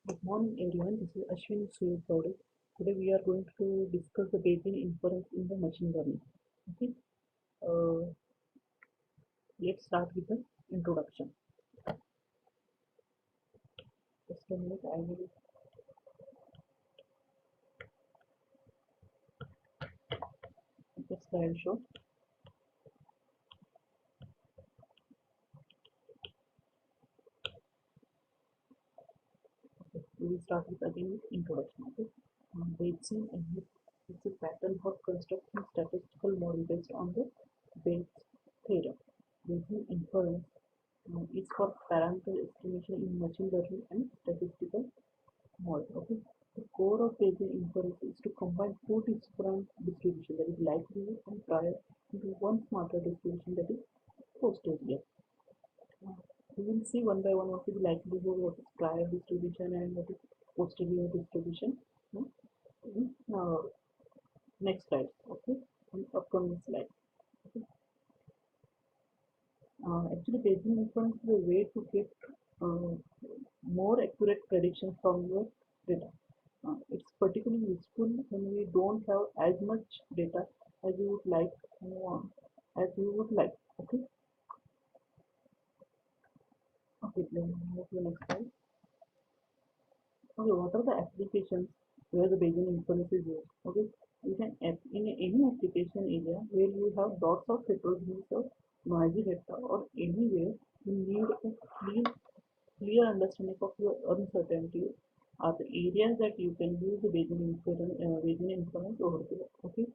Good morning everyone, this is Ashwin Suyapowde. Today we are going to discuss the Bayesian inference in the machine learning. Okay, uh, let's start with the introduction. Just a minute, I will make the slideshow. Okay, we will start with again with introduction. Okay, Bayesian is a pattern for constructing statistical model based on the Bayes theorem. Bayesian inference is for parameter estimation in machine learning and statistical model. Okay. The core of Bayesian inference is to combine two different distributions, that is likelihood and prior, into one smarter distribution, that is posterior. Uh, we will see one by one what is likelihood, what is prior distribution, and what is posterior distribution. Hmm, in next slide. Okay, in upcoming slide. Okay. Actually, Bayesian inference is a way to get uh, more accurate predictions from your data. It's particularly useful when we don't have as much data as you would like, uh, as you would like. Okay. Okay. Then move to the next slide. Okay. What are the applications where the Bayesian inference is used? Okay. You can in any application area where you have lots of heterogeneous or noisy data, or anywhere you need a clear understanding of your uncertainty, are the areas that you can use the Bayesian inference over there. Okay.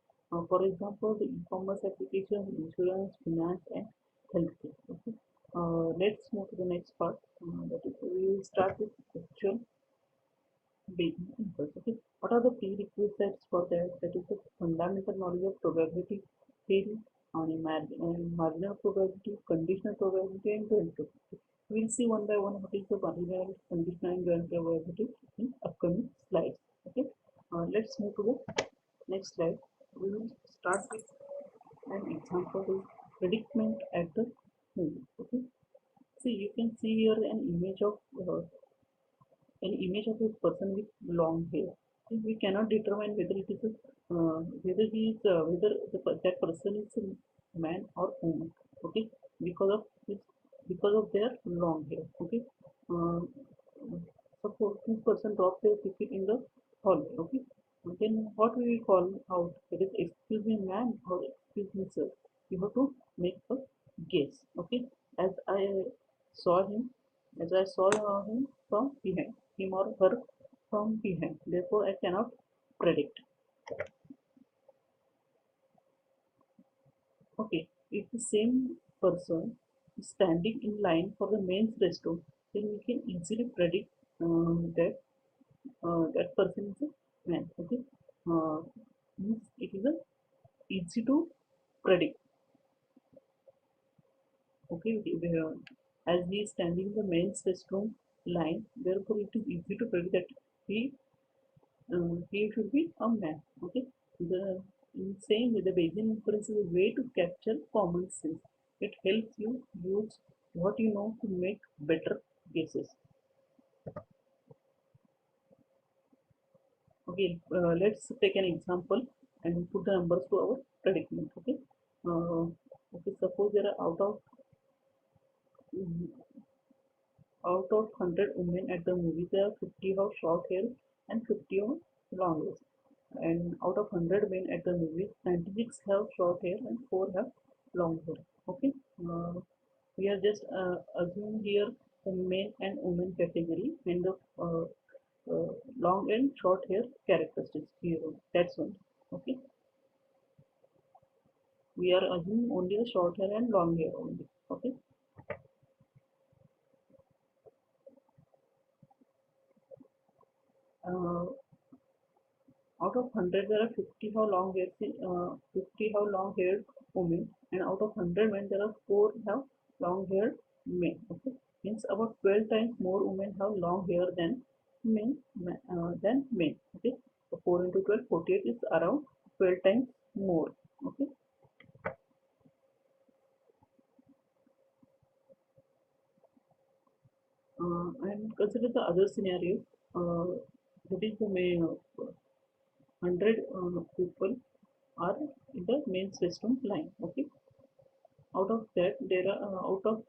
For example, the e-commerce application, insurance, finance, and healthcare. Okay. Let's move to the next part. That is, we will start with actual Bayesian inference. Okay. What are the prerequisites for that? That is the fundamental knowledge of probability theory, on marginal probability, conditional probability, and joint probability. We'll see one by one what is the marginal, conditional, and joint probability in upcoming slides. Okay. Let's move to the next slide. We will start with an example of predicament at the movie. Okay. See, you can see here an image of a person with long hair. We cannot determine whether it is whether he is that person is a man or woman. Okay, because of his because of their long hair. Okay, uh, suppose this person dropped their ticket in the hallway. Okay, then what we will call out, that is, excuse me ma'am or excuse me sir. You have to make a guess. Okay, as I saw him as I saw him from behind, him or her from behind. Therefore, I cannot predict. Okay, if the same person is standing in line for the men's restroom, then we can easily predict that that person is a man. Okay, means it is a easy to predict. Okay, as he is standing in the men's restroom line, therefore it is easy to predict that he should be a man. Okay, the in saying that the Bayesian inference is a way to capture common sense. It helps you use what you know to make better guesses. Okay, let's take an example and put the numbers to our predicament. Okay, okay. Suppose there are out of 100 women at the movie, there are 50 have short hair and 50 have long hair. And out of 100 men at the movie, 96 have short hair and 4 have long hair. Okay, we are just assuming here the men and women category and the long and short hair characteristics here. That's one. Okay, we are assuming only the short hair and long hair only. Okay, uh, out of 100 there are 50 have long hair, 50 have long haired women, and out of 100 men there are 4 have long haired men. Okay, means about 12 times more women have long hair than men. Okay, so 4 into 12, 48 is around 12 times more. Okay, and consider the other scenario. that is the main 100 people are in the main system line. Okay, out of that there are out of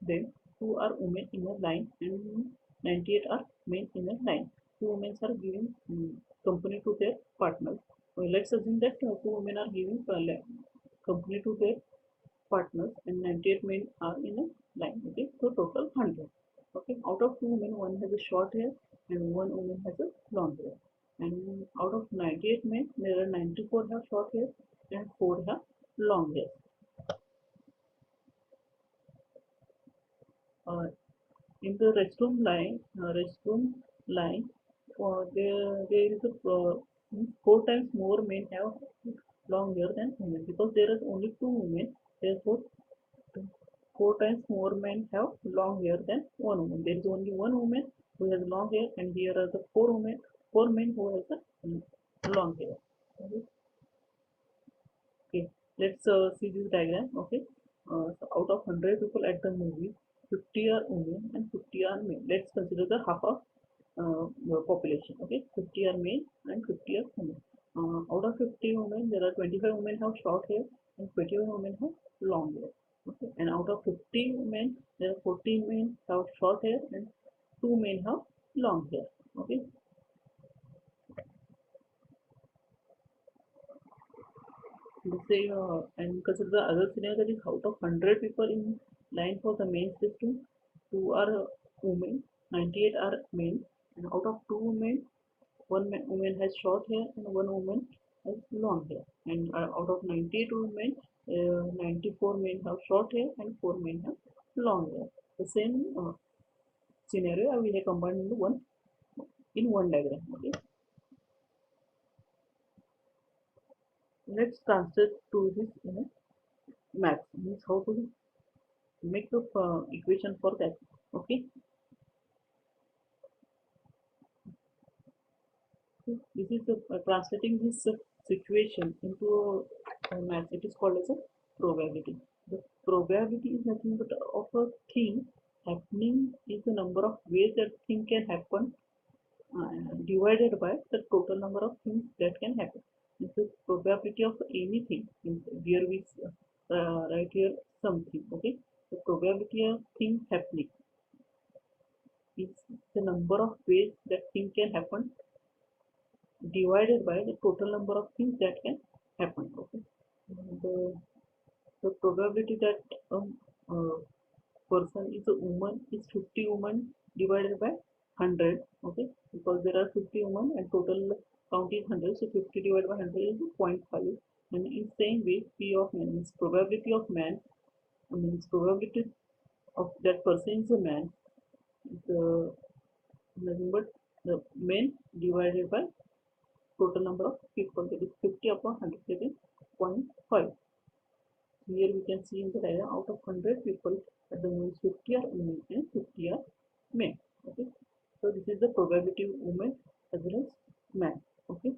them two are women in a line and 98 are men in a line. Two women are giving company to their partners. Let's assume that two women are giving company to their partners and 98 men are in a line. Okay, so total 100. Okay, out of two women, one has a short hair and one woman has a long hair. And out of 98 men, there are 94 have short hair and 4 have long hair. Uh, in the restroom line, there is a four times more men have long hair than women because there is only two women. Therefore, four times more men have long hair than one woman. There is only one woman who has long hair, and here are the four men who has a long hair. Okay, let's see this diagram. Okay, so out of 100 people at the movie, 50 are women and 50 are men. Let's consider the half of population. Okay, 50 are men and 50 are women. Out of 50 women, there are 25 women have short hair and 21 women have long hair. Okay, and out of 50 men, there are 14 men have short hair and 2 men have long hair. Okay, let's say and consider the other scenario, that is out of 100 people in line for the main system, 2 are women, 98 are men, and out of 2 men, woman has short hair and one woman has long hair. And out of 98 women, 94 men have short hair and 4 men have long hair. The same scenario we have combined into one diagram. Okay, let's translate to this in a math. Means how to make the equation for that. Okay, this is translating this situation into math. It is called as a probability. The probability is nothing but of a thing happening is the number of ways that thing can happen divided by the total number of things that can happen. It's the probability of anything. Here we write here something. Okay, the probability of things happening is the number of ways that thing can happen divided by the total number of things that can happen. Okay, the, the probability that a person is a woman is 50 women divided by 100. Okay, because there are 50 women and total count is 100, so 50 divided by 100 is 0.5. And in same way, p of man means probability of man means probability of that person is a man is nothing but the men divided by total number of people, that is 50 upon 100, that is 0.5. Here we can see in the diagram, out of 100 people at the most 50 are women and 50 are men. Okay, so this is the probability of women as well as man. Okay,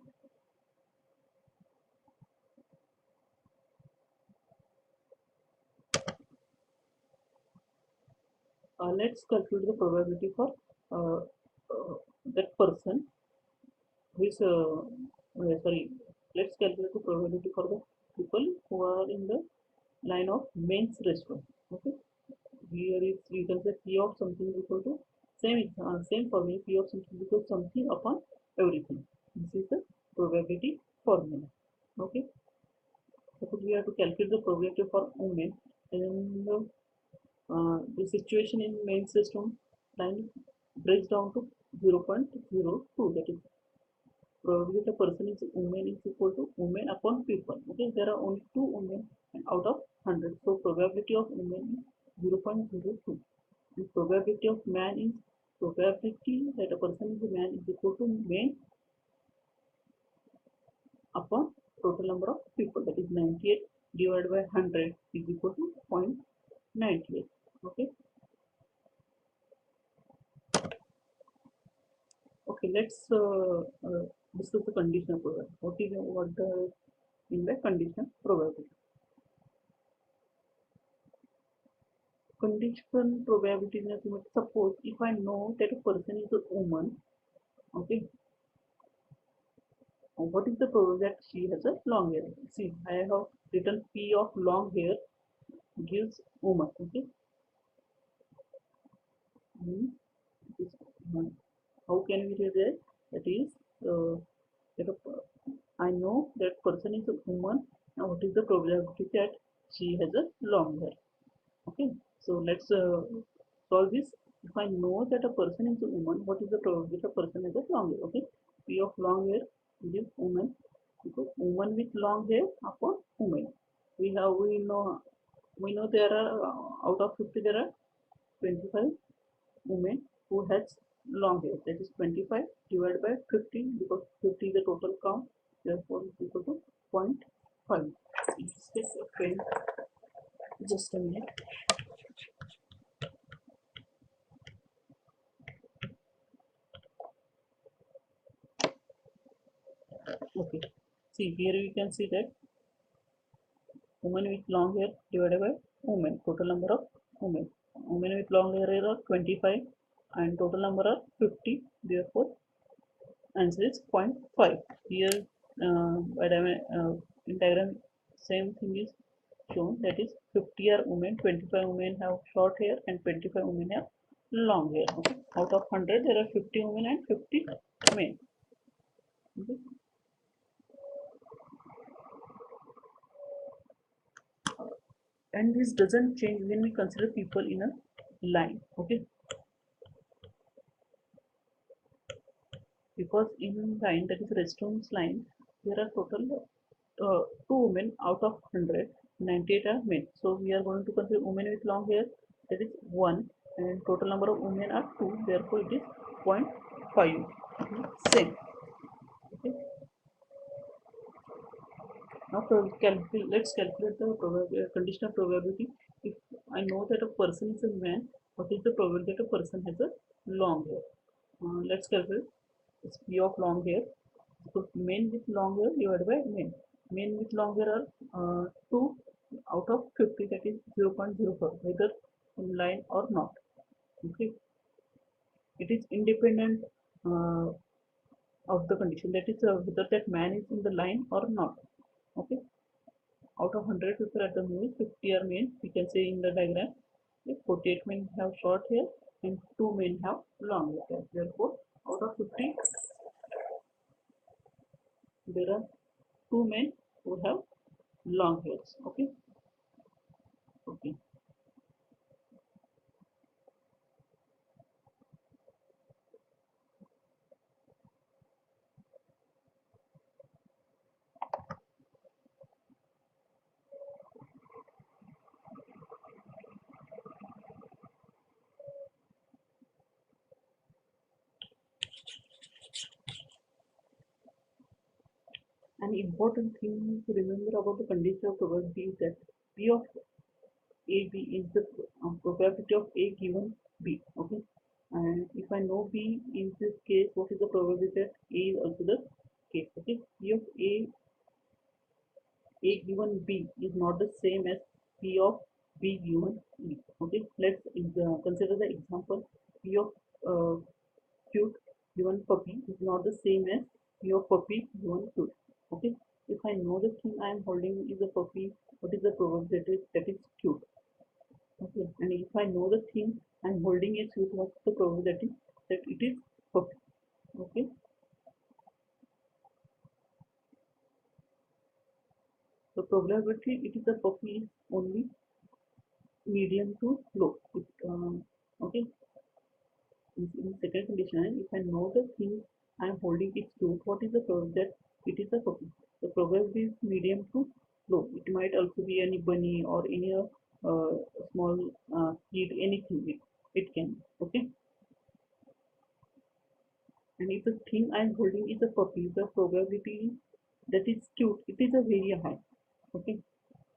let's calculate the probability for uh, that person who is sorry, let's calculate the probability for the people who are in the line of men's restroom. Okay, here is you can say p of something is equal to same formula, p of something is equal to something upon everything. This is the probability formula. Okay, suppose we have to calculate the probability for women, and the situation in main system line breaks down to 0.02, that is probability the person is woman is equal to women upon people. Okay, there are only two women and out of 100, so probability of women is 0.02. The probability of man is probability that a person is a man is equal to men upon total number of people, that is 98 divided by 100 is equal to 0.98. Okay, okay, let's discuss the conditional probability. What the in the conditional probability? condition probability in estimate. Suppose if I know that a person is a woman, okay, what is the probability that she has a long hair? See, I have written P of long hair gives woman, okay. Hmm. This one. How can we do that? That is, that I know that person is a woman. Now, what is the probability that she has a long hair? Okay, so let's solve this. If I know that a person is a woman, what is the probability that a person has a long hair? Okay, P of long hair gives woman, because woman with long hair upon woman. We know there are out of 50 there are 25 women who has long hair. That is 25 divided by 50, because 50 is the total count. Therefore, it's equal to 0.5. Let's take a pen. Just a minute. Okay. See, here we can see that women with long hair divided by women. Total number of women. Women with long hair are 25 and total number are 50. Therefore, answer is 0.5. Here, in diagram, same thing is shown. That is 50 are women, 25 women have short hair, and 25 women have long hair. Okay. Out of 100, there are 50 women and 50 men. Okay. And this doesn't change when we consider people in a line. Okay. Because in line, that is restrooms line, there are total 2 women out of 100, 98 are men. So we are going to consider women with long hair, that is 1, and total number of women are 2, therefore it is 0.5. Same. Okay. Now let's calculate the conditional probability. If I know that a person is a man, what is the probability that a person has a long hair? Let's calculate. It's P of long hair. So men with long hair divided by men. Men with long hair are 2 out of 50, that is 0.04, whether in line or not. Okay. It is independent uh, of the condition, that is whether that man is in the line or not. Okay. Out of 100 people at the movie, 50 are men. We can say in the diagram, 48 men have short hair and 2 men have long hair. Therefore, out of 50, there are 2 men who have long hairs. Okay. Okay. An important thing to remember about the condition of probability is that P of AB is the probability of A given B. Okay. And if I know B in this case, what is the probability that A is also the case? Okay. P of A given B is not the same as P of B given E. Okay. Let's consider the example. P of cute given puppy is not the same as your puppy given cute. Okay. If I know the thing I am holding is a puppy, what is the probability that is cute? Okay. And if I know the thing I am holding is cute, what's the probability that it is puppy? Okay. The probability it is a puppy is only medium to low. Okay. In second condition, if I know the thing I am holding is cute, what is the probability that it is a puppy? The probability is medium to low. It might also be any bunny or any small kid, anything it can. Okay. And if the thing I am holding is a puppy, the probability that is cute, it is a very high. Okay.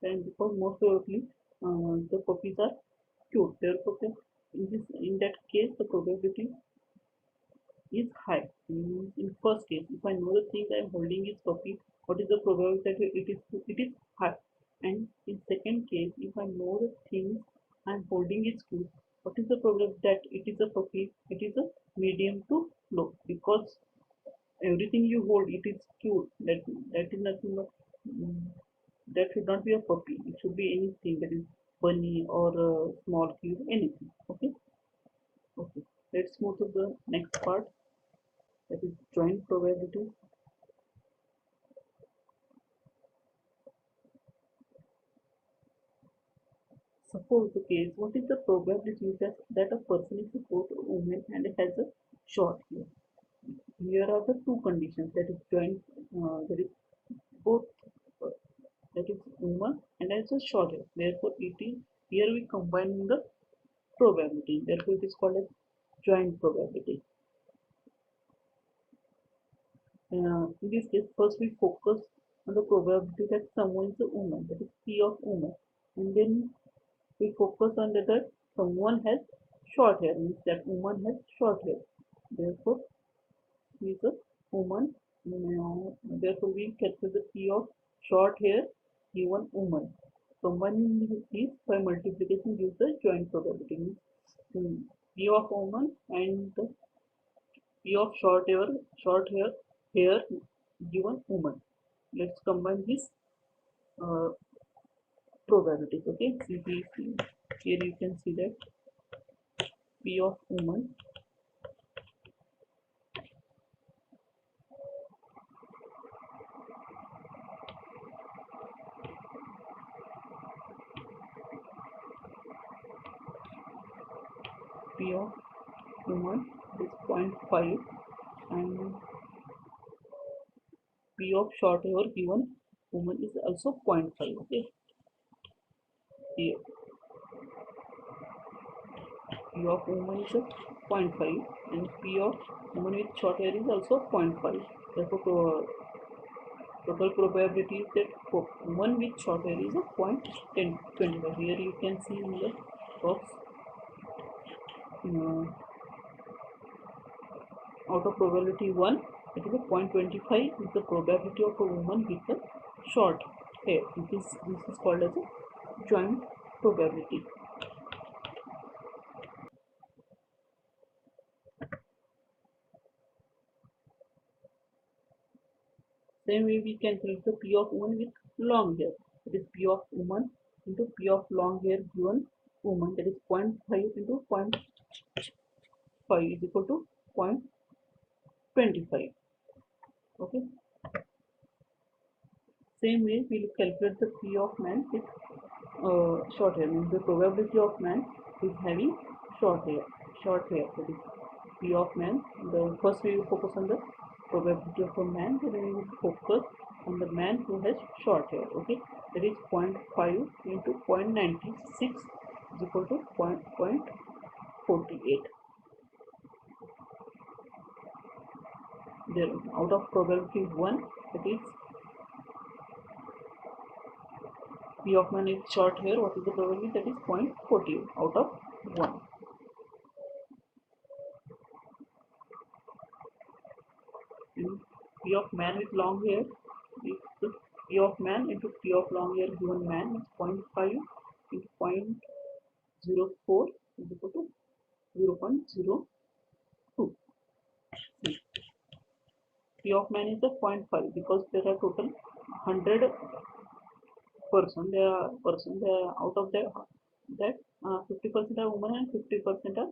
And because most probably the puppies are cute, therefore in that case the probability is high. In first case, if I know the thing I am holding is puppy, what is the probability that it is high? And in second case, if I know the thing I'm holding is cute. What is the probability that it is a puppy? It is a medium to low, because everything you hold it is cute. That is nothing but mm, that should not be a puppy. It should be anything that is bunny or a small cube, anything. Okay. Okay. Let's move to the next part, that is joint probability. Suppose the case, what is the probability that a person is both a woman and has a short hair? Here are the two conditions, that is joint, that is both, uh, that is woman and has a short hair. Therefore, it is here we combine the probability. Therefore, it is called as joint probability. In this case, first we focus on the probability that someone is a woman, that is P of woman, and then we focus on that someone has short hair, means that woman has short hair. Therefore, she is a woman. Therefore, we calculate the P of short hair given woman. Combining these by multiplication gives the joint probability. Means P of woman and the P of short hair given woman. Let's combine this uh, probabilities. Okay, here you can see that P of woman, P of woman is 0.5, and P of short hair given woman is also 0.5. Okay, here P of woman is a 0.5 and P of woman with short hair is also 0.5. Therefore, total probability is that for woman with short hair is a 0.1025. Here you can see in the box, out of probability 1, it is a 0.25 is the probability of a woman with a short hair. This is called as a joint probability. Same way we can calculate the P of woman with long hair. That is P of woman into P of long hair given woman, that is 0.5 into 0.5 is equal to 0.25. Okay. Same way we will calculate the P of man with short hair. Means the probability of man is having short hair. That is P of man. The first we will focus on the probability of a man, then we will focus on the man who has short hair. Okay, that is 0.5 into 0.96 is equal to 0.48. There, out of probability 1, that is P of man is short hair. What is the probability? That is 0.48 out of 1. And P of man with long hair is the P of man into P of long hair given man is 0.5 into 0.04 is equal to 0.02. P of man is the 0.5 because there are total 100 person. There are out of that 50% are women and 50% are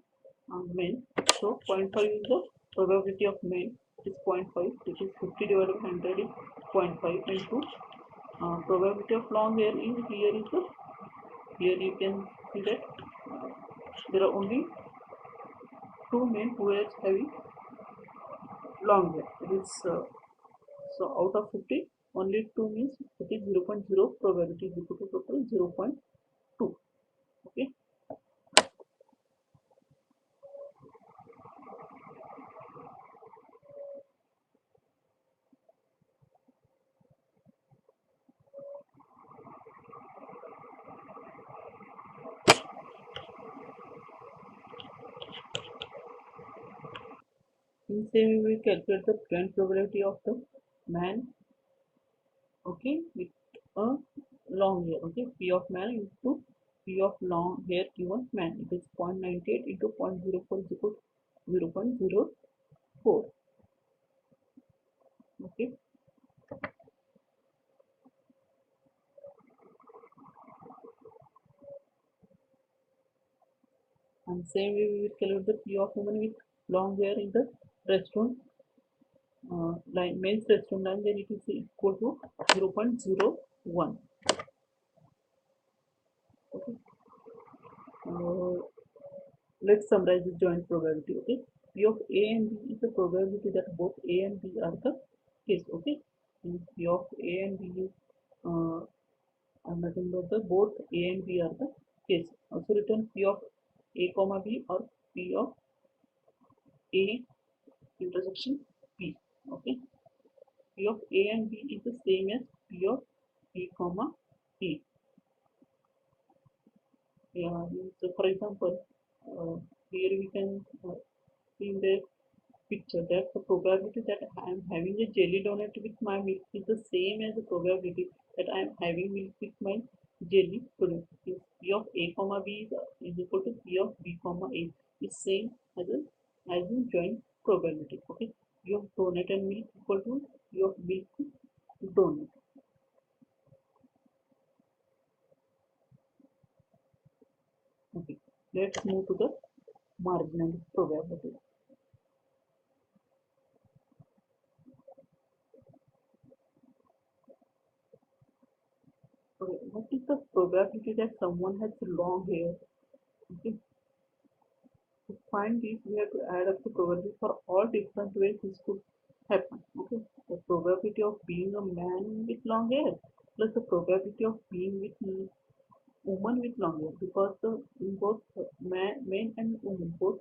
men. So 0.5 is the probability of men. It is 0.5, which is 50 divided by 100 is 0.5, into probability of long hair is here you can see that there are only 2 men who are having long hair. It is so out of 50, only 2 means it is 0.0 probability is equal to total 0.2. Okay. In same way we calculate the joint probability of the man, okay, with a long hair. Okay, P of man into P of long hair given man. It is 0.98 into 0.04 is equal to 0.04. Okay. And same way we will calculate the P of woman with long hair in the restaurant line, men's restaurant line, then it is equal to 0.01. Okay. Uh, let's summarize the joint probability. Okay. P of A and B is the probability that both A and B are the case. Okay. And P of A and B is nothing but the both A and B are the case. Also written P of A comma B or P of A intersection B. Okay. P of A and B is the same as P of A comma B. Yeah, so for example, here we can see in the picture that the probability that I am having a jelly donut with my milk is the same as the probability that I am having milk with my jelly donut. P of A comma B is equal to P of B comma A is same as in joint probability. Okay, P of donut and milk equal to P of milk donut. Okay, let's move to the marginal probability. Okay, what is the probability that someone has long hair? Okay, to find this, we have to add up the probability for all different ways this could happen. Okay, the probability of being a man with long hair plus the probability of being with woman with long hair, because in both men and women both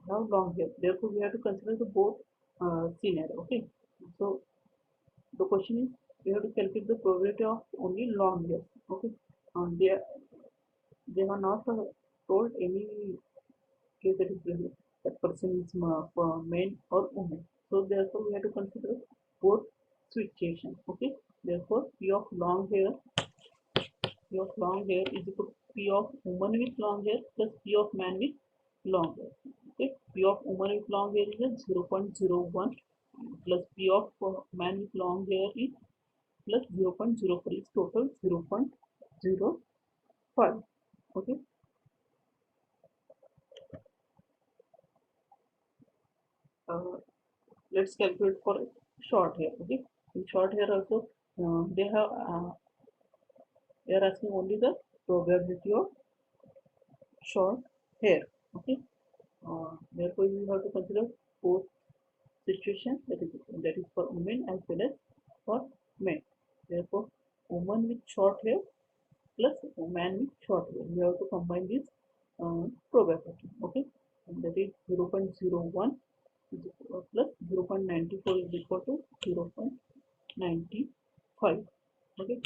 have long hair. Therefore, we have to consider the both scenario. Okay, so the question is we have to calculate the probability of only long hair. Okay, they are not told any case that is that person is man or woman. So therefore we have to consider both situations. Okay. Therefore P of long hair is equal to P of woman with long hair plus P of man with long hair. Okay. P of woman with long hair is a 0.01 plus P of man with long hair is plus 0.04 is total 0.05. Okay. Uh, let's calculate for short hair. Okay, in short hair also they are asking only the probability of short hair. Okay, therefore you have to consider both situations, that is for women as well as for men. Therefore woman with short hair plus man with short hair, we have to combine this probability. Okay, and that is 0.01 plus 0.94 is equal to 0.95. Okay,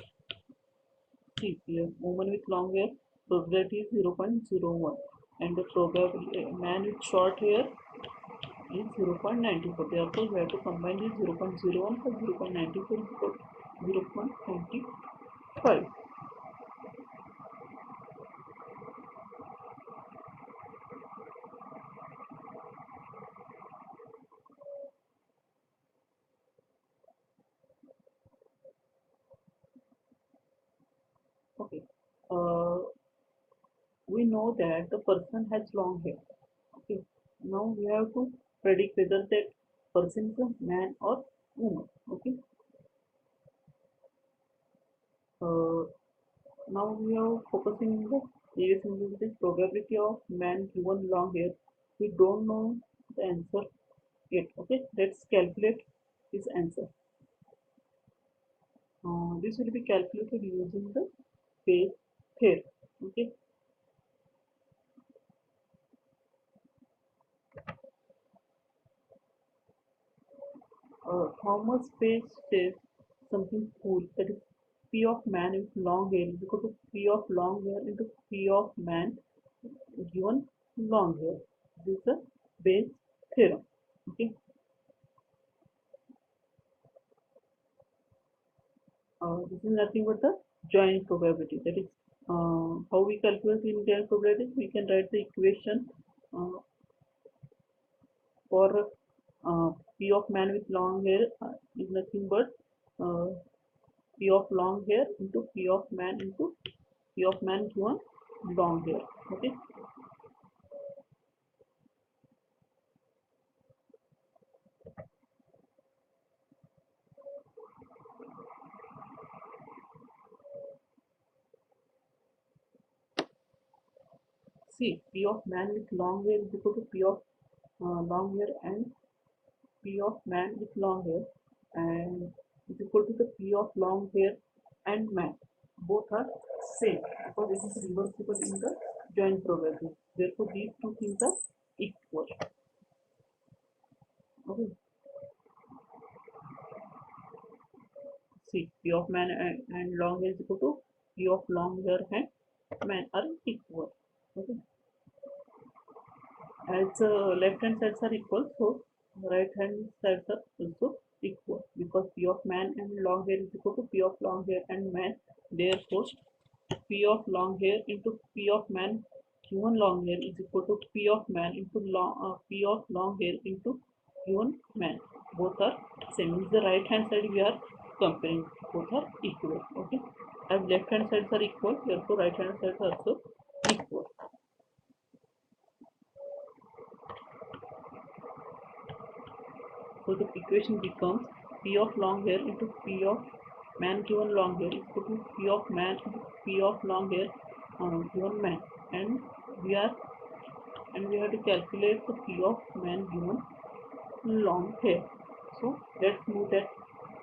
see here, woman with long hair probability is 0.01 and the probability man with short hair is 0.94. Therefore, we have to combine this 0.01 plus 0.94 is equal to 0.95. Okay, uh, we know that the person has long hair. Okay, now we have to predict whether that person is a man or woman. Okay, uh, now we are focusing on the previous this probability of man given long hair. We don't know the answer yet. Okay, let's calculate this answer. This will be calculated using the Bayes theorem. Okay, Thomas Bayes says something cool, that is P of man with long hair is equal to P of long hair into P of man given long hair. This is the Bayes theorem. Okay, this is nothing but the joint probability. That is How we calculate linear probability? We can write the equation uh, for P of man with long hair is nothing but uh, P of long hair into P of man into P of man given long hair. Okay. See, P of man with long hair is equal to P of long hair and P of man with long hair and is equal to the P of long hair and man. Both are same because this is reversible in the joint probability. Therefore, these two things are equal. Okay. See, P of man and long hair is equal to P of long hair and man are equal. Okay. As left hand sides are equal, so right hand sides are also equal because P of man and long hair is equal to P of long hair and man. Therefore, P of long hair into P of man given long hair is equal to P of man into P of long hair into given man. Both are same. Means the right hand side we are comparing. Both are equal. Okay. As left hand sides are equal, therefore right hand sides are also equal. So the equation becomes P of long hair into P of man given long hair is equal to P of man into P of long hair given man, and we are we have to calculate the P of man given long hair. So let's move that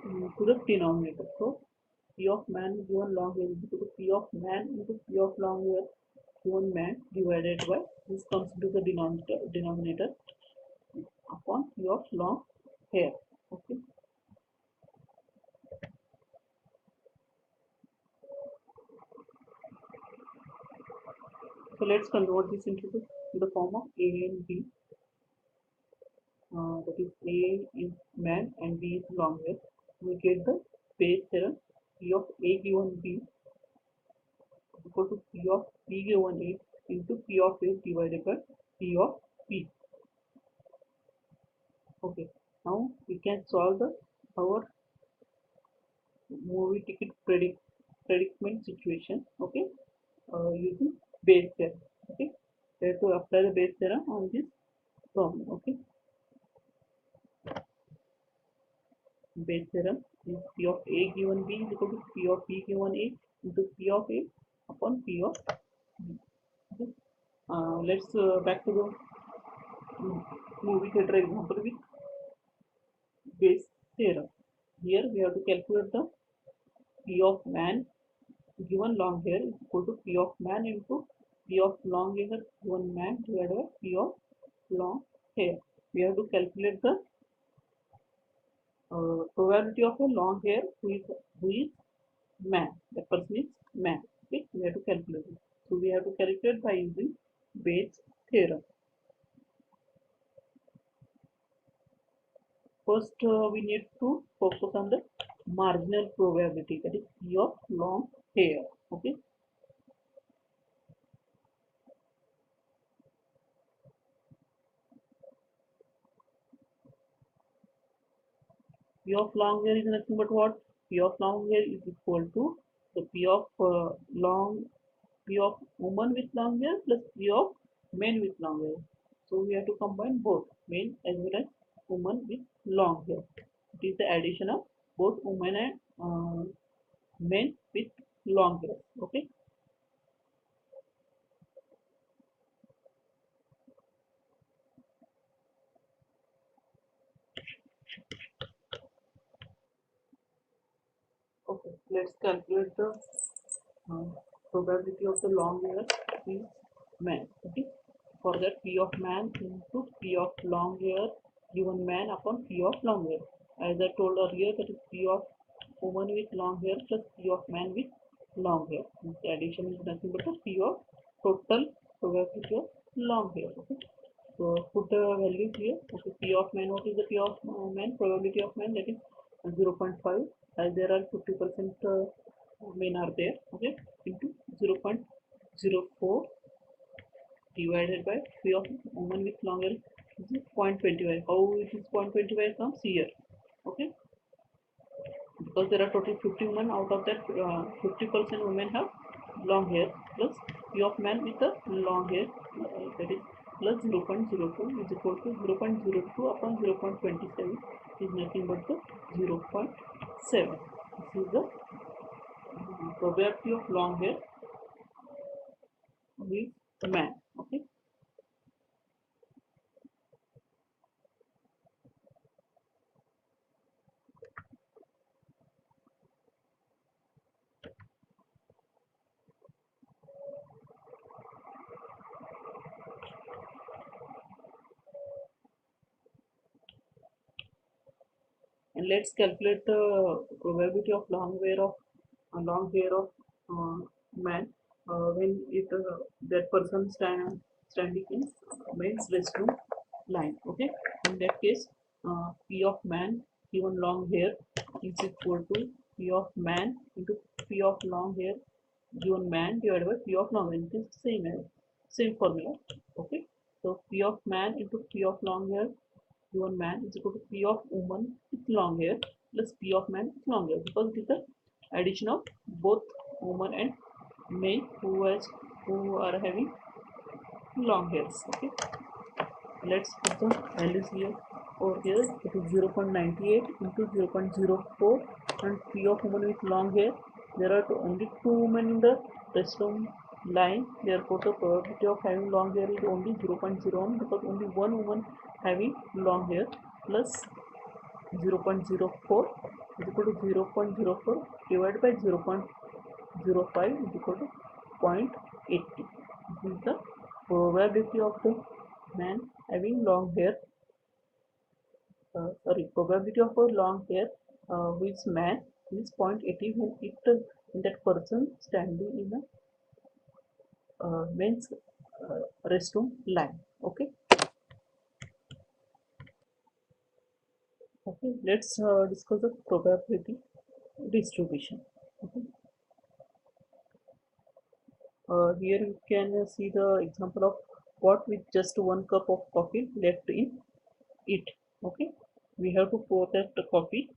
to the denominator. So P of man given long hair is equal to P of man into P of long hair given man divided by this comes into the denominator upon P of long hair. Okay. So let's convert this into the form of A and B. That is A is man and B is long hair. We get the Bayes theorem. P of A given B is equal to P of B given A into P of A divided by P of P. Okay. Now we can solve our movie ticket predicament situation. Okay. Using Bayes theorem. Okay. We have to apply the Bayes theorem on this problem. Okay. Bayes theorem is P of A given B is equal to P of B given A into P of A upon P of B. Okay. Let's back to the movie theater example with Bayes theorem. Here we have to calculate the P of man given long hair is equal to P of man into P of long hair given man divided by P of long hair. We have to calculate the probability of a long hair who is man. The person is man. Okay, we have to calculate it. So we have to calculate by using Bayes theorem. First, we need to focus on the marginal probability, that is P of long hair. Okay. P of long hair is nothing but what? P of long hair is equal to the P of P of woman with long hair plus P of men with long hair. So we have to combine both men as well as woman with long hair. It is the addition of both women and men with long hair. Okay. Okay. Let's calculate the uh, probability of the long hair in man. Okay. For that, P of man into P of long hair given man upon P of long hair. As I told earlier, that is P of woman with long hair plus P of man with long hair. The addition is nothing but the P of total probability of long hair. Okay. So put the values here. Okay. P of man, what is the P of man? Probability of man, that is 0.5. As there are 50% men are there, okay, into 0.04 divided by phi of women with long hair is 0.25. How it is 0.25 comes here, okay, because there are total 50 women, out of that 50% women have long hair, plus phi of man with a long hair, that is plus 0.02 is equal to 0.02 upon 0.27 is nothing but the 0.7. This is the probability of long hair with man, okay. And let's calculate the probability of long hair of man when it that person standing in men's restroom line. Okay, in that case, P of man given long hair is equal to P of man into P of long hair given man divided by P of long hair. It is same formula. Okay, so P of man into P of long hair given man is equal to P of woman with long hair plus P of man with long hair, because it is the addition of both woman and men who are having long hairs. Okay, let's put the values here. Over here it is 0.98 into 0.04, and P of woman with long hair, there are only two women in the restroom line, therefore the probability of having long hair is only 0.01, because only one woman having long hair, plus 0.04 is equal to 0.04 divided by 0.05 is equal to 0.80. This is the probability of the man having long hair, probability of a long hair with man is 0.80 when in that person standing in a men's restroom line. Okay, okay, let's discuss the probability distribution. Okay. Here you can see the example of pot with just 1 cup of coffee left in it. Okay, we have to pour that coffee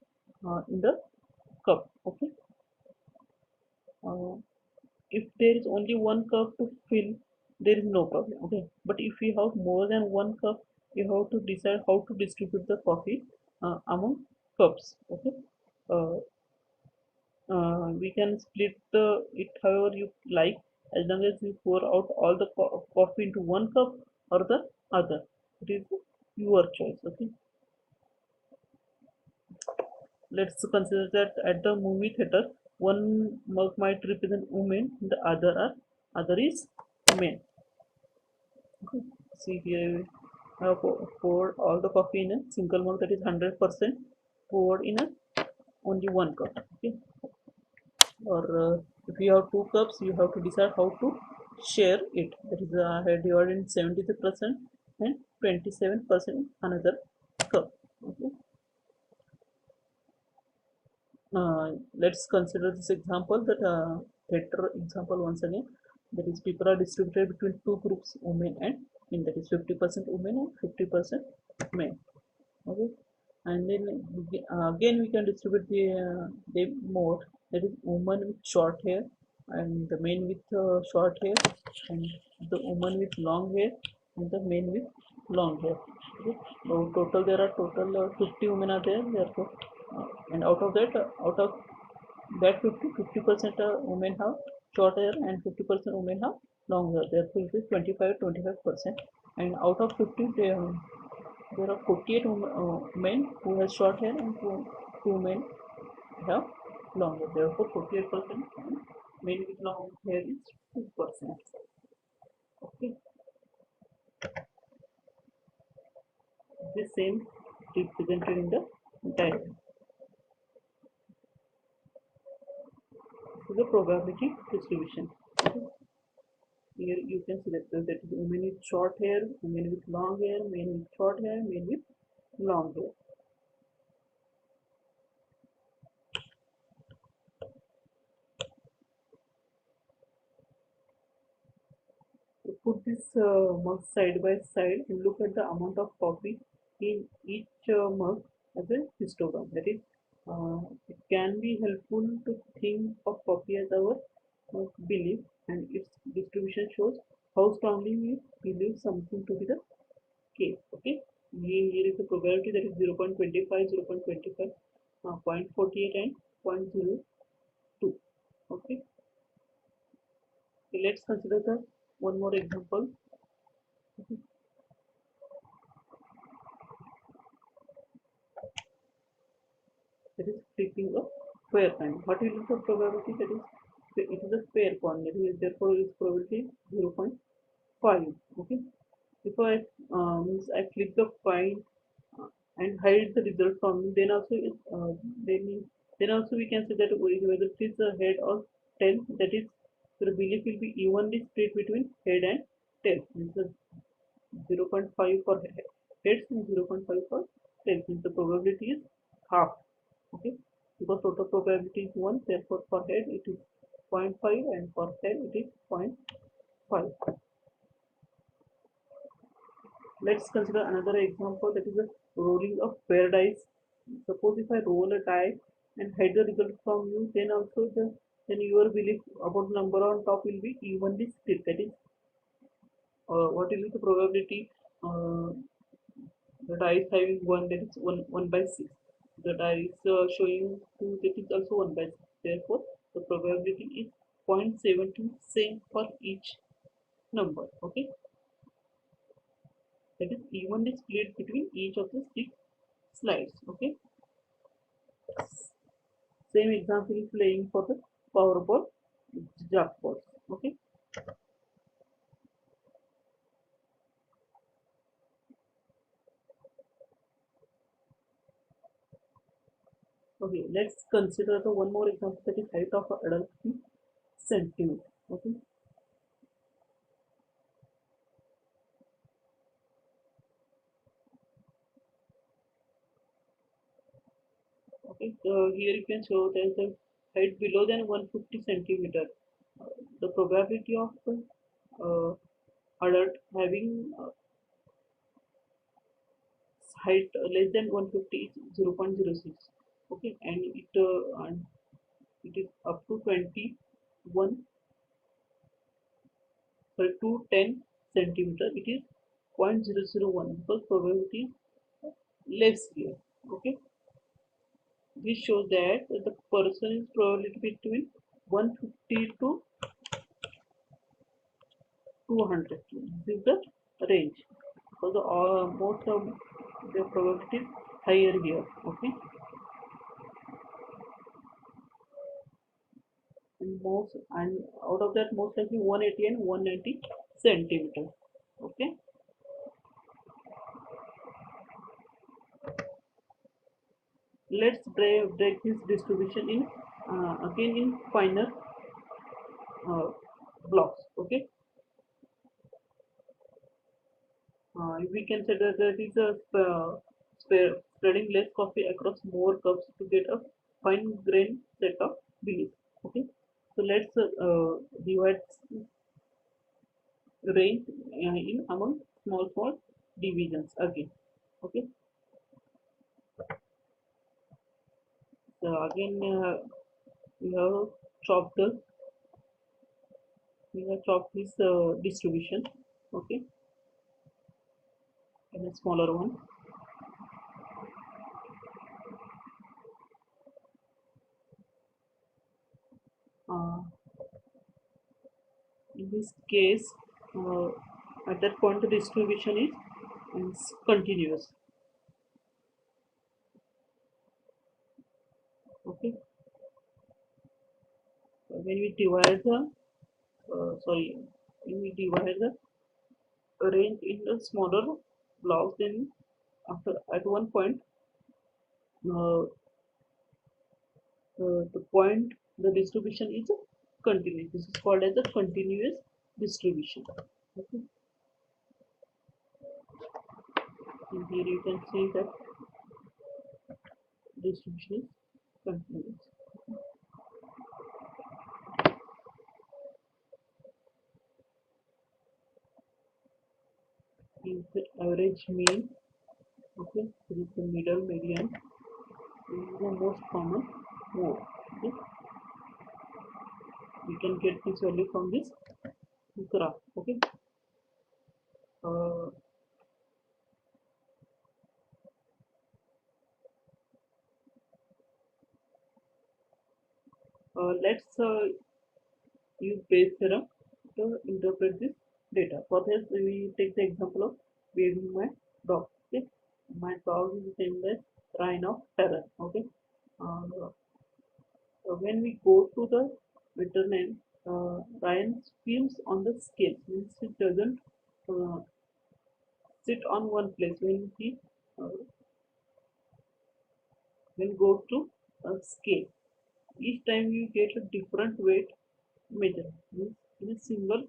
in the cup. Okay, uh, if there is only 1 cup to fill, there is no problem. Okay, but if we have more than 1 cup, you have to decide how to distribute the coffee among cups. Okay, uh, we can split it however you like, as long as you pour out all the coffee into 1 cup or the other. It is your choice. Okay, let's consider that at the movie theater, one mug might represent women, the other is men. Okay. See here, I have poured all the coffee in a single mug, that is 100% poured in a only 1 cup. Okay, or if you have 2 cups, you have to decide how to share it. That is, I had divided in 70% and 27% another cup. Okay. Let's consider this example, that theater example once again. That is, people are distributed between two groups, women and men. That is 50% women and 50% men. Okay, and then again we can distribute the more. That is, woman with short hair and the men with short hair, and the woman with long hair and the men with long hair. Okay, so total there are total 50 women are there. Therefore, and out of that 50% women have short hair and 50% women have long hair. Therefore, it is 25%. And out of 50, there are 48 men who have short hair, and two men have long hair. Therefore, 48% and men with long hair is 2%. Okay, the same represented in the diagram. This is the probability distribution. Okay. Here you can select that is women with short hair, women with long hair, men with short hair, men with long hair. put this mug side by side and look at the amount of coffee in each mug as a histogram. That is, it can be helpful to think of coffee as our belief, and its distribution shows how strongly we believe something to be the case. Okay, here is the probability, that is 0.25, 0.25, 0.48 and 0.02. Okay, let's consider the one more example. Okay. That is flipping a fair coin. What is the probability? That is, it is a fair coin. That is, therefore, its probability 0.5. Okay. If I flip the coin and hide the result from me, then also then we can say that whether it is a head or tail. That is, the belief will be evenly split between head and tail. Means 0.5 for heads and 0.5 for tails. Means the probability is half. Okay, because total probability is 1, therefore for head it is zero point 0.5 and for tail it is 0.5. Let's consider another example, that is a rolling of pair dice. Suppose if I roll a die and hide the result from you, then also then your belief about number on top will be evenly split. That is, what will be the probability? The die is having 1, that is 1 by 6. The die is showing 2, that is also 1 by 6. Therefore, the probability is 0.72, same for each number. Okay, that is evenly split between each of the 6 slides. Okay, same example is playing for the Powerball jackpot. Okay, okay, let's consider the one more example, that is height of an adult in centimeter. Okay, okay, so here you can show that the height below than 150 centimeter, the probability of uh, adult having height less than 150 is 0.06. Okay, and it is up to 21, sorry, to 10 centimeter, it is 0.001, because probability is less here. Okay, this shows that the person is probability between 150 to 200. This is the range, because most of the probability is higher here. Okay, and out of that, most likely 180 and 190 centimeter. Okay, let's break this distribution in again in finer uh, blocks. Okay, we can say that there is a spreading less coffee across more cups to get a fine grain set of beans. Okay, so let's divide range in among small divisions again. Okay, so again we have chopped the we have chopped this distribution. Okay, and a smaller one. uh, in this case, uh, at that point the distribution is continuous. Okay, when we divide the sorry when we divide the range in the smaller blocks, then after at one point uh, the point the distribution is continuous. This is called as a continuous distribution. Okay, and here you can see that distribution is continuous. is the average mean. Okay, this is the middle median. This is the most common mode. Okay, we can get this value from this graph. Okay, uh, let's use Bayes theorem to interpret this data. For this, we take the example of bathing my dog. Okay, my dog is named as Rhine of Terror. Okay, uh, when we go to the veterinarian, Ryan feels on the scale, means it doesn't uh, sit on one place. When he uh, when go to a scale, each time you get a different weight measure. Means in a single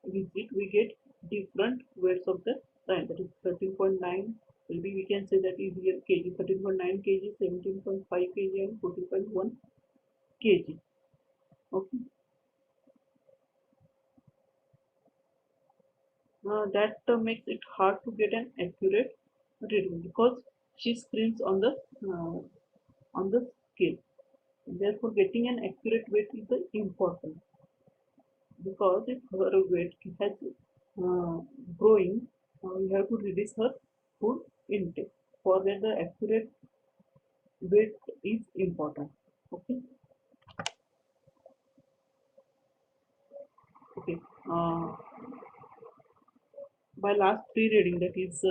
visit, we get different weights of the Ryan. That is 13.9. Will be, we can say that is here kg, 13.9 kg, 17.5 kg, and 14.1 kg. Okay. That makes it hard to get an accurate reading because she screams uh, on the scale. Therefore, getting an accurate weight is the important because if her weight has uh, growing, we have to reduce her food intake. For that, the accurate weight is important. Okay. Okay. Uh, by last three reading, that is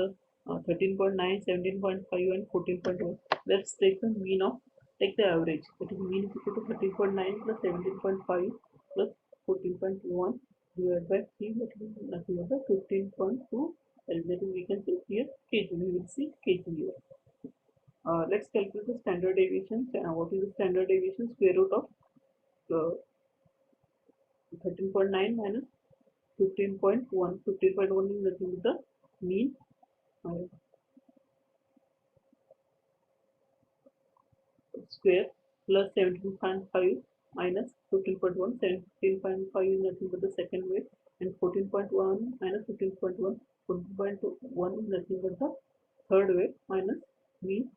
13.9, 17.5, and 14.1, let's take the mean of, take the average. That is mean is equal to 13.9 plus 17.5 plus 14.1 divided by 3, that is nothing but the 15.2, and that is we can see here kg. We will see kg here. Let's calculate the standard deviation. What is the standard deviation? Square root of uh, 13.9 minus 15.1. 15.1 is nothing but the mean square plus 17.5 minus 15.1. 17.5 is nothing but the second weight, and 14.1 minus 15.1. 14.1 is nothing but the third weight minus mean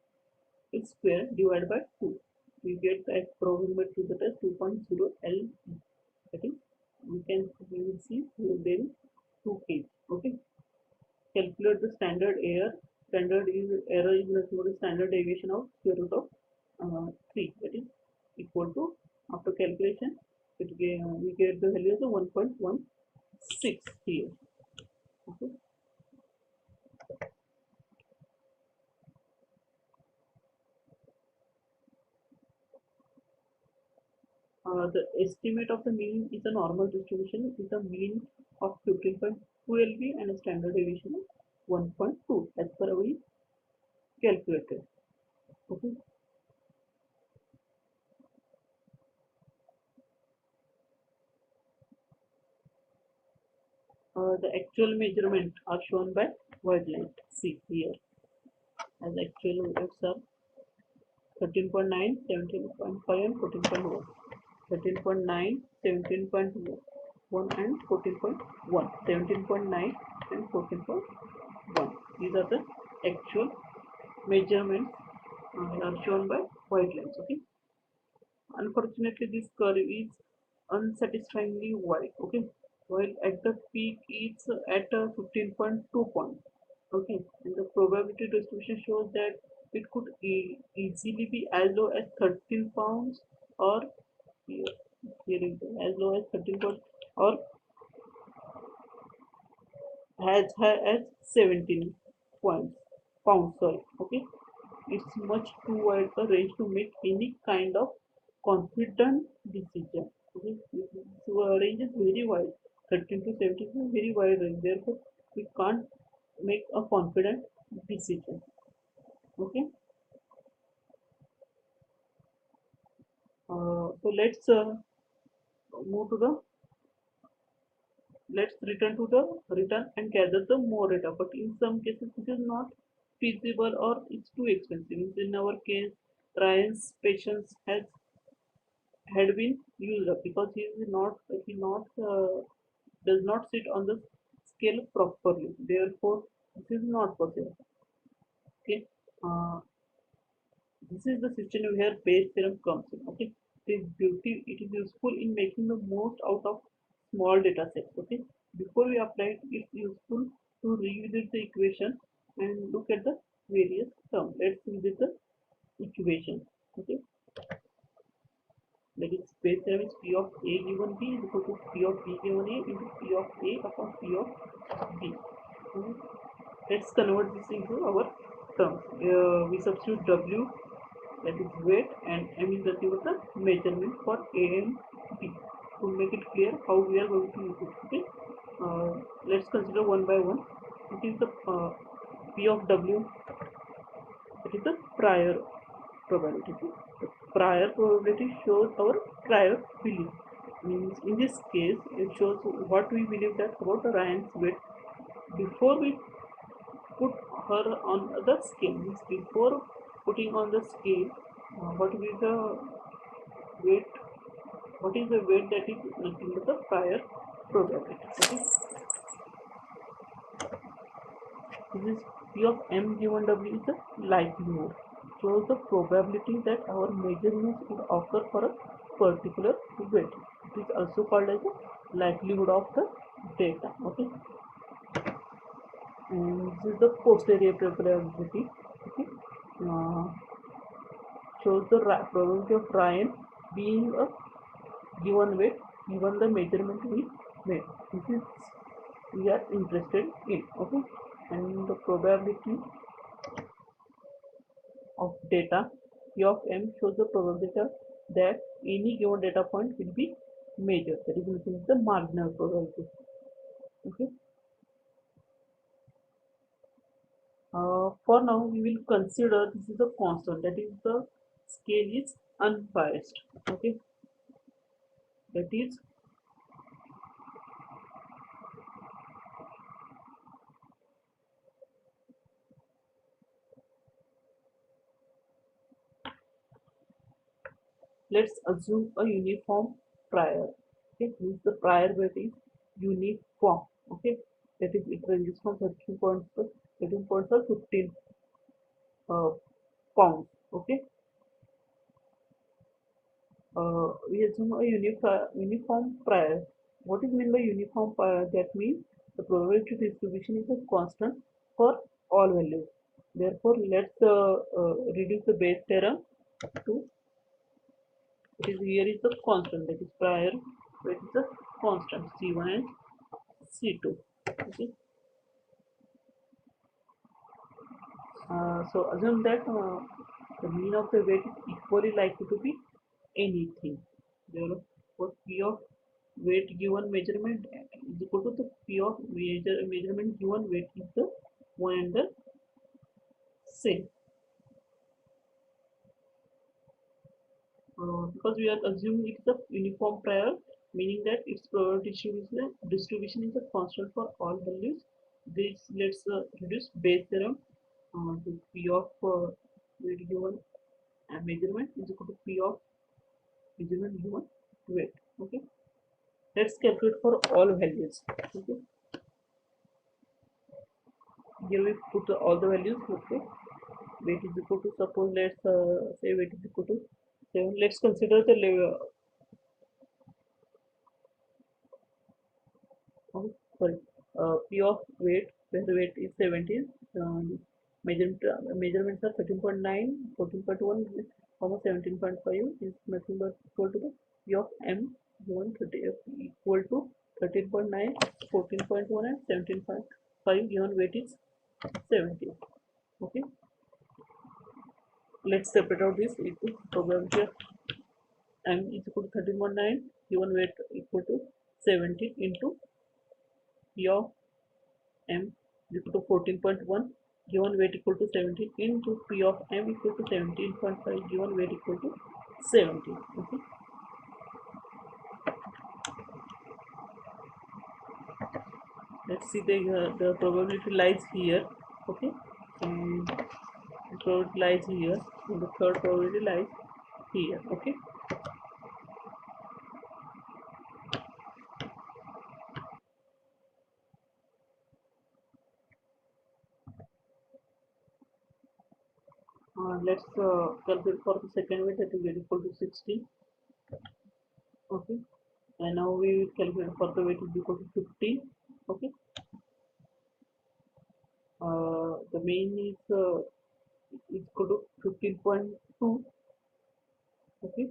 its square divided by 2. We get the approximate result as 2.0 L. That is, we will see there is 2 kg. Okay. Calculate the standard error. Standard is error is nothing but the standard deviation of square root of 3. That is equal to, after calculation, we get the value of the 1.16 here. Okay. The estimate of the mean is a normal distribution with a mean of 15.2 lb and a standard deviation of 1.2 as per we calculated. Okay. The actual measurement are shown by white line. See here, as actual weights are 13.9, 17.5, and 14.1. 13.9, 17.1, and 14.1. 17.9 and 14.1. These are the actual measurements are shown by white lines. Okay. Unfortunately, this curve is unsatisfyingly wide. Okay. While at the peak it's at 15.2 point. Okay, and the probability distribution shows that it could easily be as low as 13 pounds, or here, here is as low as 13 pounds, or as high as 17 points pounds. Sorry. Okay, it's much too wide the range to make any kind of confident decision. Okay, so range is very wide. 13 to 17 is a very wide range. Therefore, we can't make a confident decision. Okay. So move to the let's return to the return and gather the more data. But in some cases, this is not feasible or it's too expensive. In our case, Ryan's patience has had been used up because he is not he not does not sit on the scale properly. Therefore, this is not possible. Okay. Uh, this is the system where Bayes theorem comes in. Okay. It is useful in making the most out of small data sets. Okay. Before we apply it, it's useful to revisit the equation and look at the various terms. Let's revisit the equation. Okay. That is Bayes theorem is P of A given B is equal to P of B given A into P of A upon P of B. Okay. Let's convert this into our terms. We substitute W, that is weight, and M is nothing but the measurement for A and B. To make it clear how we are going to use it. Okay. Let's consider one by one. It is the P of W. It is the prior probability. The prior probability shows our prior belief. Means in this case, it shows what we believe that about Ryan's weight before we put her on the scale. Means before putting on the scale, what is the weight? What is the weight that is nothing but the prior probability? Okay. This is P of M given W is the likelihood. Shows the probability that our measurements would occur for a particular weight. It is also called as the likelihood of the data. Okay. And this is the posterior probability. Okay. Shows the probability of Ryan being a given weight given the measurement we made. This is we are interested in. Okay. And the probability of data P of M shows the probability that any given data point will be measured. That is nothing the marginal probability. Okay. For now, we will consider this is a constant. That is the scale is unbiased. Okay. That is let's assume a uniform prior. Okay, means the prior weight is uniform. Okay, that is it ranges from 13 points to 15 pounds. Okay, we assume a uniform prior. What is meant by uniform prior? That means the probability distribution is a constant for all values. Therefore, let's reduce the Bayes theorem to it is here is the constant, that is prior weight is the constant C1 and C2. Okay. So assume that the mean of the weight is equally likely to be anything. Therefore, P of weight given measurement is equal to the P of measurement given weight is the one and the same. Because we are assuming it's a uniform prior, meaning that its probability distribution is a constant for all values. This let's reduce Bayes theorem to P of weight given measurement is equal to P of measurement given weight. Okay. Let's calculate for all values. Okay. Here we put all the values. Okay. Weight is equal to, suppose let's say weight is equal to 7. Let's consider the level. Oh, sorry. P of weight, where the weight is 17. Measurements are 13.9, 14.1, 17.5 is nothing but equal to the P of M given 30 equal to 13.9, 14.1 and 17.5 given weight is 17. Okay. Let's separate out this into probability of M is equal to 13.9 given weight equal to 17 into P of M is equal to 14.1 given weight equal to 17 into P of M equal to 17.5 given weight equal to 17. Okay. Let's see the probability lies here. Okay. And the probability lies here. And the third probability lies here. Okay. Let's calculate for the second weight, that is z equal to 60. Okay, and now we will calculate for the weight is equal to 15. Okay, the main is equal to 15.2. Okay,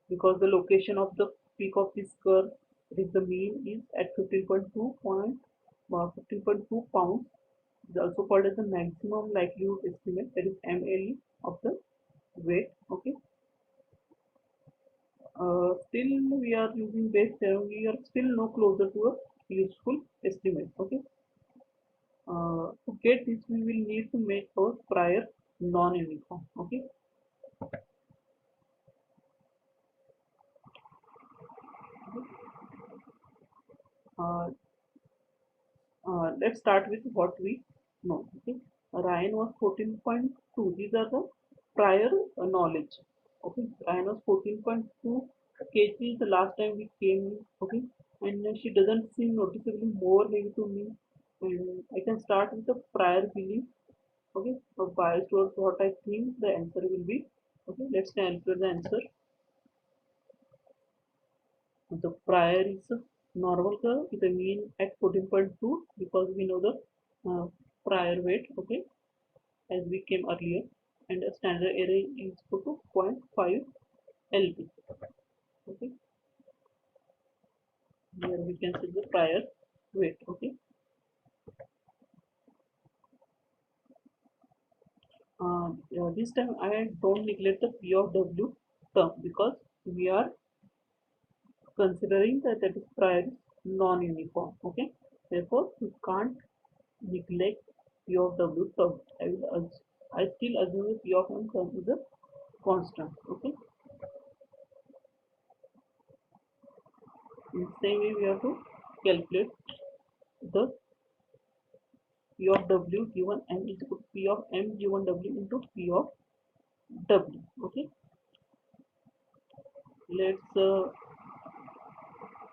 because the location of the peak of this curve, it is the mean is at 15.2 pounds. It is also called as the maximum likelihood estimate, that is MLE of the weight. Okay, still we are using base theorem, we are still no closer to a useful estimate. Okay, to get this we will need to make our prior non-uniform. Okay, uh, let's start with what we know. Okay, Ryan was 14.2. These are the prior knowledge. Okay, Ryan was 14.2 kg the last time we came in. Okay, and she doesn't seem noticeably more heavy to me. And I can start with the prior belief. Okay, so bias towards what I think the answer will be. Okay, let's calculate the answer. The prior is a normal curve with a mean at 14.2 because we know the prior weight. Okay, as we came earlier, and a standard error is equal to 0.5 lb. Okay, here we can see the prior weight. Okay, this time I don't neglect the P of W term because we are considering that that is prior non-uniform. Okay, therefore we can't neglect P of W term. I still assume the P of M term is a constant. Okay, in the same way we have to calculate the P of W given M is equal to P of M given W into P of W. Okay, let's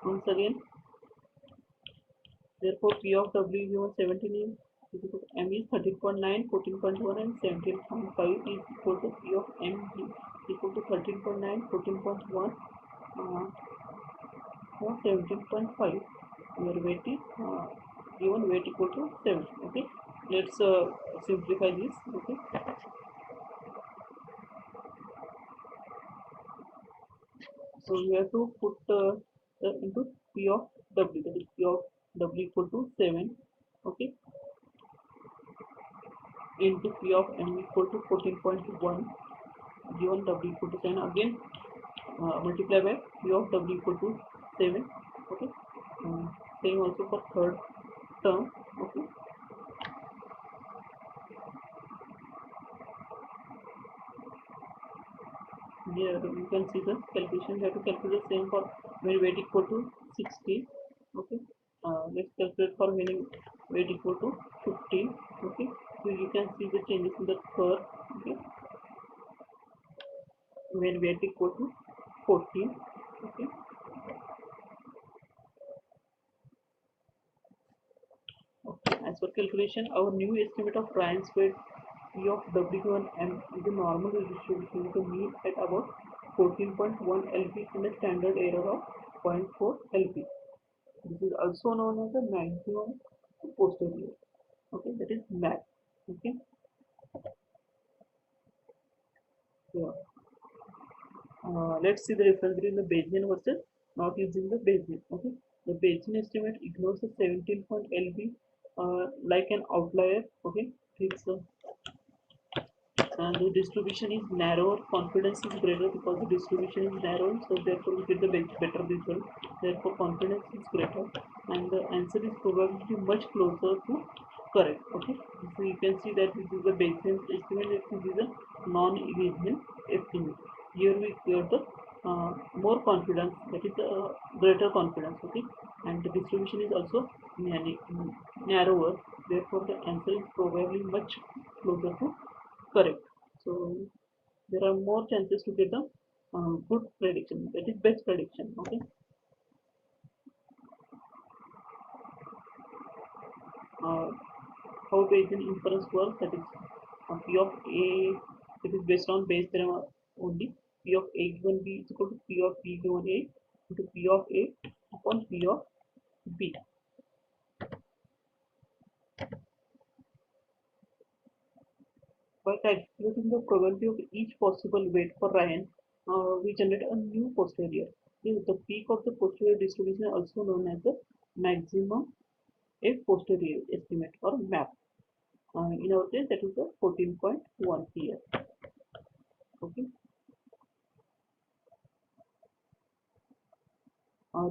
once again, therefore P of W given 17 is equal to M is 13.9, 14.1 and 17.5 is equal to P of M is equal to 13.9, 14.1 or 17.5, where weight is given weight equal to 7. Okay, let's simplify this. Okay, so we have to put into P of W, that is P of W equal to 7. Okay, into P of M equal to 14.1 given W equal to 7, again multiply by P of W equal to 7. Okay, same also for third term. Okay, here you can see the calculation. We have to calculate the same for when weight equal to 60. Okay, let's calculate for when weight equal to 15. Okay, so you can see the changes in the curve. Okay, when weight equal to 14. Okay, okay, as per calculation our new estimate of Ryan's weight P of W and M is a normal distribution with a mean at about 14.1 lb and a standard error of 0.4 lb. This is also known as the maximum posterior. Okay, that is max. Okay, so let's see the difference between the Bayesian versus not using the Bayesian. Okay, the Bayesian estimate ignores the 17 point lb like an outlier. Okay, it's and the distribution is narrower, confidence is greater because the distribution is narrow, so therefore we get the better result. Therefore confidence is greater and the answer is probably much closer to correct. Okay, so you can see that this is the Bayesian estimate, this is a non-Bayesian estimate. Here we get the more confidence, that is greater confidence. Okay, and the distribution is also narrower, therefore the answer is probably much closer to correct. So there are more chances to get a good prediction, that is best prediction. Okay, uh, how Bayesian inference works, that is P of A, it is based on Bayes theorem only. P of A given B is equal to P of B given A into P of A upon P of B. By calculating the probability of each possible weight for Ryan, we generate a new posterior. The peak of the posterior distribution is also known as the maximum a posterior estimate or MAP. In our case, that is the 14.1 here. Okay.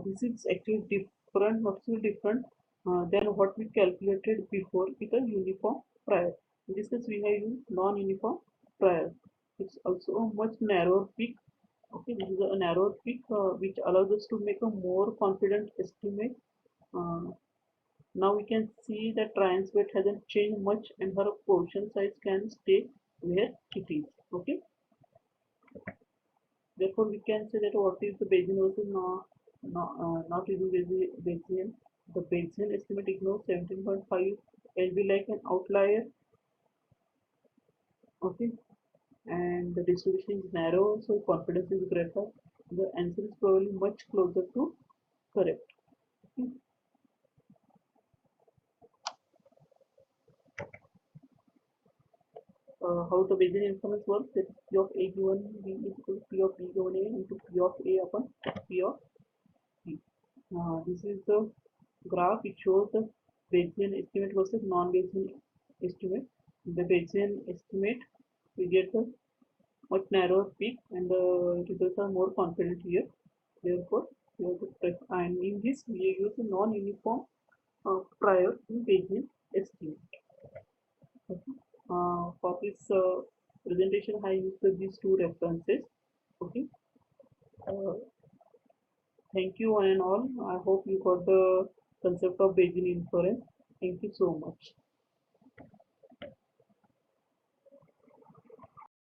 This is actually different, not so different than what we calculated before with a uniform prior. In this case, we have used non-uniform prior. It's also a much narrower peak. Okay, this is a narrower peak which allows us to make a more confident estimate. Uh, Now we can see that Ryan's weight hasn't changed much and her portion size can stay where it is. Okay. Therefore, we can say that what is the Bayesian versus not using Bayesian. The Bayesian estimate ignores 17.5 will be like an outlier. Okay, and the distribution is narrow, so confidence is greater. The answer is probably much closer to correct. Okay. How the Bayesian inference works, that P of A given B is equal to P of B given A into P of A upon P of B. This is the graph which shows the Bayesian estimate versus non-Bayesian estimate. The Bayesian estimate, we get a much narrower peak and the results are more confident here. Therefore, we have to and in this we use a non-uniform prior to Bayesian estimate. Okay. For this presentation, I used these two references. Okay. Uh, Thank you one and all. I hope you got the concept of Bayesian inference. Thank you so much.